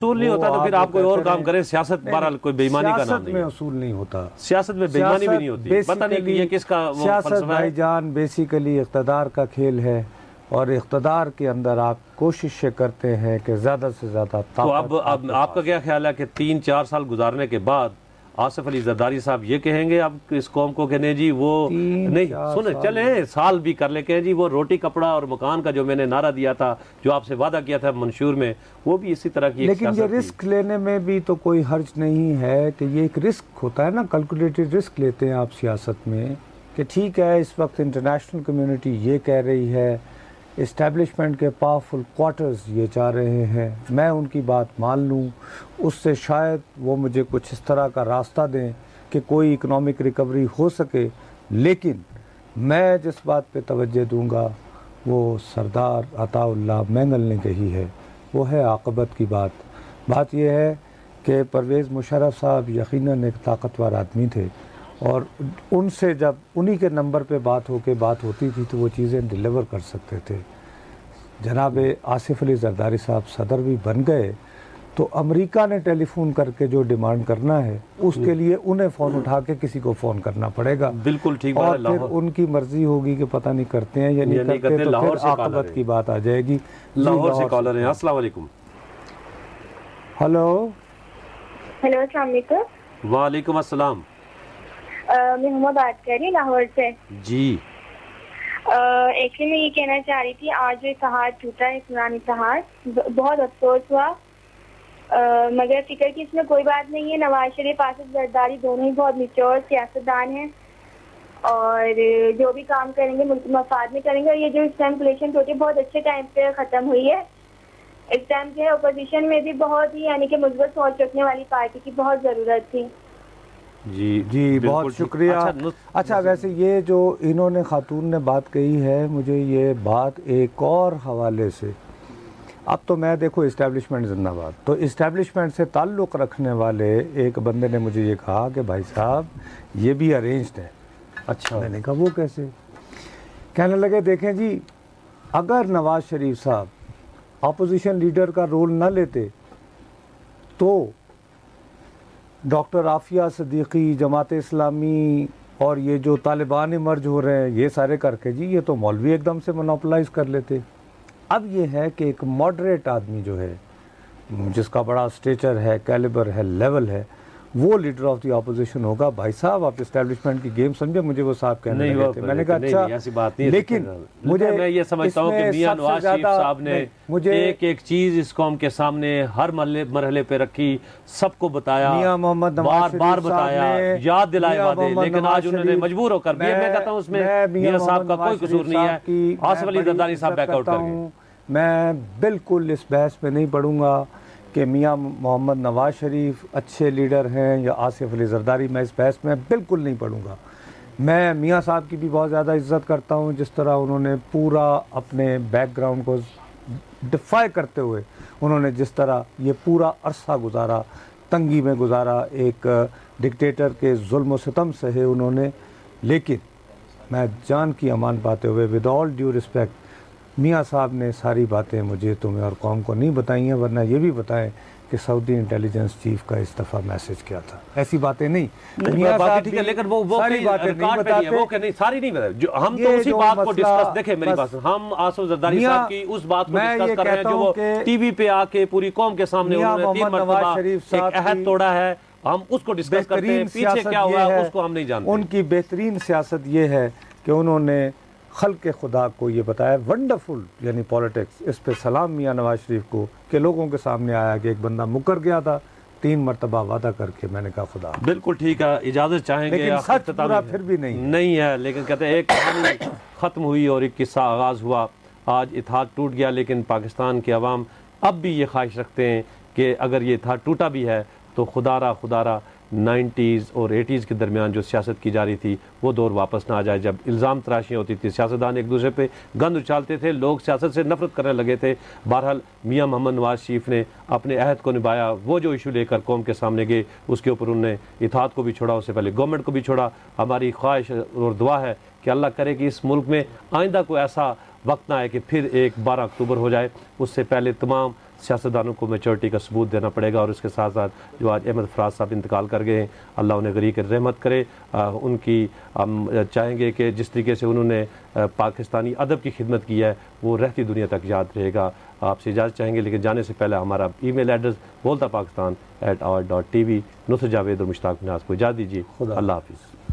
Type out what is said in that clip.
اصول نہیں ہوتا تو پھر آپ کوئی اور کام کریں. سیاست بہرحال کوئی بے ایمانی کا نام سیاست نہیں میں ہے. اصول نہیں ہوتا. سیاست میں بے ایمانی بھی نہیں ہوتی. پتہ نہیں کہ یہ کس کا سیاست فلسفہ ہے. بھائی جان بیسیکلی اقتدار کا کھیل ہے، اور اقتدار کے اندر آپ کوششیں کرتے ہیں کہ زیادہ سے زیادہ تو طاقت. اب آپ کا کیا خیال ہے کہ 3-4 سال گزارنے کے بعد آصف علی زرداری صاحب یہ کہیں گے اب اس قوم کو کہ نہیں جی وہ نہیں سنیں چلیں سال بھی کر لے کہ جی وہ روٹی کپڑا اور مکان کا جو میں نے نعرہ دیا تھا، جو آپ سے وعدہ کیا تھا منشور میں، وہ بھی اسی طرح کی ایک لیکن یہ رسک لینے میں بھی تو کوئی حرج نہیں ہے کہ یہ ایک رسک ہوتا ہے نا، کیلکولیٹڈ رسک لیتے ہیں آپ سیاست میں کہ ٹھیک ہے اس وقت انٹرنیشنل کمیونٹی یہ کہہ رہی ہے، اسٹیبلشمنٹ کے پاورفل کوارٹرز یہ چاہ رہے ہیں، میں ان کی بات مان لوں، اس سے شاید وہ مجھے کچھ اس طرح کا راستہ دیں کہ کوئی اکنامک ریکوری ہو سکے. لیکن میں جس بات پہ توجہ دوں گا وہ سردار عطا اللہ مینگل نے کہی ہے، وہ ہے عاقبت کی بات. بات یہ ہے کہ پرویز مشرف صاحب یقیناً ایک طاقتور آدمی تھے، اور ان سے جب انہی کے نمبر پہ بات ہوتی تھی تو وہ چیزیں ڈیلیور کر سکتے تھے. جناب آصف علی زرداری صاحب صدر بھی بن گئے تو امریکہ نے ٹیلی فون کر کے جو ڈیمانڈ کرنا ہے اس کے لیے انہیں فون اٹھا کے کسی کو فون کرنا پڑے گا. بالکل ٹھیک. اور پھر ان کی مرضی ہوگی کہ پتہ نہیں کرتے ہیں یا نہیں کرتے، تو پھر عاقبت کی بات آ جائے گی. لاہور سے کالر ہیں. السلام علیکم. ہلو السلام علیکم. وعلیکم السلام. میں ہما بات کر رہی ہوں لاہور سے. جی ایکچولی میں یہ کہنا چاہ رہی تھی، آج جو اتحاد ٹوٹا ہے عثمانی اتحاد، بہت افسوس ہوا، مگر فکر کی اس میں کوئی بات نہیں ہے. نواز شریف آصف زرداری دونوں ہی بہت میچور سیاستدان ہیں، اور جو بھی کام کریں گے ملک مفاد میں کریں گے. اور یہ جو اس ٹائم کولیشن ٹوٹی بہت اچھے ٹائم پہ ختم ہوئی ہے. اس ٹائم جو ہے اپوزیشن میں بھی بہت ہی یعنی کہ مثبت سوچ رکھنے والی پارٹی کی بہت ضرورت تھی. جی بہت شکریہ. اچھا ویسے یہ جو انہوں نے خاتون نے بات کہی ہے، مجھے یہ بات ایک اور حوالے سے، اب تو میں دیکھو اسٹیبلشمنٹ زندہ باد، تو اسٹیبلشمنٹ سے تعلق رکھنے والے ایک بندے نے مجھے یہ کہا کہ بھائی صاحب یہ بھی ارینجڈ ہے. اچھا میں نے کہا وہ کیسے؟ کہنے لگے دیکھیں جی اگر نواز شریف صاحب اپوزیشن لیڈر کا رول نہ لیتے تو ڈاکٹر عافیہ صدیقی، جماعت اسلامی اور یہ جو طالبان ایمرج ہو رہے ہیں یہ سارے کر کے جی یہ تو مولوی ایک دم سے مونوپلائز کر لیتے. اب یہ ہے کہ ایک ماڈریٹ آدمی جو ہے جس کا بڑا سٹیچر ہے، کیلیبر ہے، لیول ہے، وہ لیڈر آف دی اپوزیشن ہوگا. بھائی صاحب آپ اسٹیبلشمنٹ کی گیم سمجھے؟ مجھے وہ صاحب کہنے لگے تھے. میں نے کہا اچھا، لیکن مجھے میں یہ سمجھتا ہوں کہ میاں نواز شریف صاحب نے ایک ایک چیز اس قوم کے سامنے ہر مرحلے پہ رکھی، سب کو بتایا، میاں محمد بار بار بتایا، یاد دلائے وعدے، لیکن آج انہوں نے مجبور ہو کر بھی، میں کہتا ہوں اس میں میاں صاحب کا کوئی قصور نہیں ہے. آصف علی زرداری صاحب بیک آؤٹ کر گئے. میں بالکل اس بحث میں نہیں پڑھوں گا کہ میاں محمد نواز شریف اچھے لیڈر ہیں یا آصف علی زرداری، میں اس بحث میں بالکل نہیں پڑھوں گا. میں میاں صاحب کی بھی بہت زیادہ عزت کرتا ہوں، جس طرح انہوں نے پورا اپنے بیک گراؤنڈ کو ڈیفائی کرتے ہوئے انہوں نے جس طرح یہ پورا عرصہ گزارا، تنگی میں گزارا، ایک ڈکٹیٹر کے ظلم و ستم سہے انہوں نے. لیکن میں جان کی امان پاتے ہوئے ود آل ڈیو رسپیکٹ، میاں صاحب نے ساری باتیں مجھے تمہیں اور قوم کو نہیں بتائی ہیں، ورنہ یہ بھی بتائیں کہ سعودی انٹیلیجنس چیف کا اس دفعہ میسج کیا تھا. ایسی باتیں نہیں، میاں صاحب ٹھیک ہے، لیکن وہ ساری باتیں نہیں بتاتے، وہ کہ نہیں ساری نہیں بتاتے. ہم تو اسی بات کو ڈسکس، دیکھیں میری بات، ہم آصف زرداری صاحب کی اس بات کو ڈسکس کر رہے ہیں جو وہ ٹی وی پہ آ کے پوری قوم کے سامنے انہوں نے 3 مرتبہ ایک عہد توڑا ہے، ہم اس کو ڈسکس کرتے ہیں. پیچھے کیا ہوا اس کو ہم نہیں جانتے. ان کی بہترین سیاست یہ ہے کہ انہوں نے خلق خدا کو یہ بتایا، ونڈرفل یعنی پولیٹکس. اس پہ سلام میاں نواز شریف کو کہ لوگوں کے سامنے آیا کہ ایک بندہ مکر گیا تھا 3 مرتبہ وعدہ کر کے. میں نے کہا خدا بالکل ٹھیک ہے، اجازت چاہیں گے، لیکن سچ پورا پھر بھی نہیں ہے. لیکن کہتے ہیں ایک کہانی ختم ہوئی اور ایک قصہ آغاز ہوا. آج اتحاد ٹوٹ گیا، لیکن پاکستان کے عوام اب بھی یہ خواہش رکھتے ہیں کہ اگر یہ اتحاد ٹوٹا بھی ہے تو خدا را 90s اور 80s کے درمیان جو سیاست کی جا رہی تھی وہ دور واپس نہ آ جائے، جب الزام تراشیاں ہوتی تھی، سیاستدان ایک دوسرے پہ گند اچھالتے تھے، لوگ سیاست سے نفرت کرنے لگے تھے. بہرحال میاں محمد نواز شریف نے اپنے عہد کو نبھایا. وہ جو ایشو لے کر قوم کے سامنے گئے اس کے اوپر انہوں نے اتحاد کو بھی چھوڑا، اس سے پہلے گورنمنٹ کو بھی چھوڑا. ہماری خواہش اور دعا ہے کہ اللہ کرے کہ اس ملک میں آئندہ کوئی ایسا وقت نہ آئے کہ پھر ایک 12 اکتوبر ہو جائے. اس سے پہلے تمام سیاستدانوں کو میچورٹی کا ثبوت دینا پڑے گا. اور اس کے ساتھ ساتھ جو آج احمد فراز صاحب انتقال کر گئے ہیں, اللہ انہیں غریق رحمت کرے. ان کی ہم چاہیں گے کہ جس طریقے سے انہوں نے پاکستانی ادب کی خدمت کی ہے وہ رہتی دنیا تک یاد رہے گا. آپ سے اجازت چاہیں گے, لیکن جانے سے پہلے ہمارا ای میل ایڈریس بولتا پاکستان @hour.tv. نصر جاوید اور مشتاق مناز کو اجازت دیجیے. اللہ حافظ.